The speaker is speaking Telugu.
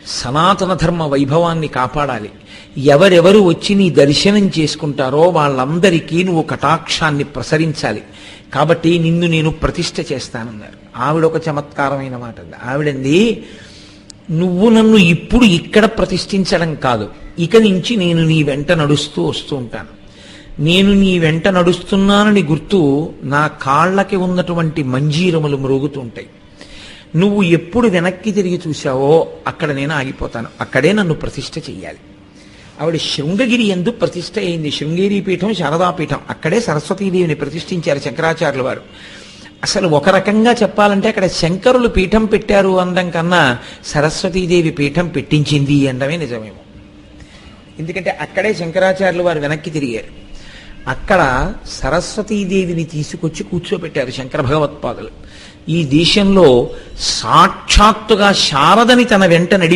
సనాతన ధర్మ వైభవాన్ని కాపాడాలి. ఎవరెవరు వచ్చి నీ దర్శనం చేసుకుంటారో వాళ్ళందరికీ నువ్వు కటాక్షాన్ని ప్రసరించాలి. కాబట్టి నిన్ను నేను ప్రతిష్ఠ చేస్తానన్నారు. ఆవిడ ఒక చమత్కారమైన మాట. ఆవిడంది, నువ్వు నన్ను ఇప్పుడు ఇక్కడ ప్రతిష్ఠించడం కాదు, ఇక నుంచి నేను నీ వెంట నడుస్తూ వస్తూ ఉంటాను. నేను నీ వెంట నడుస్తున్నానని గుర్తు నా కాళ్ళకి ఉన్నటువంటి మంజీరములు మ్రోగుతూ ఉంటాయి. నువ్వు ఎప్పుడు వెనక్కి తిరిగి చూశావో అక్కడ నేను ఆగిపోతాను. అక్కడే నన్ను ప్రతిష్ఠ చెయ్యాలి. ఆవిడ శృంగగిరి యందు ప్రతిష్ఠ అయింది. శృంగేరి పీఠం, శారదాపీఠం. అక్కడే సరస్వతీదేవిని ప్రతిష్ఠించారు శంకరాచార్యుల వారు. అసలు ఒక రకంగా చెప్పాలంటే అక్కడ శంకరులు పీఠం పెట్టారు అనడం కన్నా సరస్వతీదేవి పీఠం పెట్టించింది అనడమే నిజమేమో. ఎందుకంటే అక్కడే శంకరాచార్యుల వారు వెనక్కి తిరిగారు. అక్కడ సరస్వతీదేవిని తీసుకొచ్చి కూర్చోబెట్టారు శంకర భగవత్పాదులు. ఈ దేశంలో సాక్షాత్తుగా శారదని తన వెంట నడిపి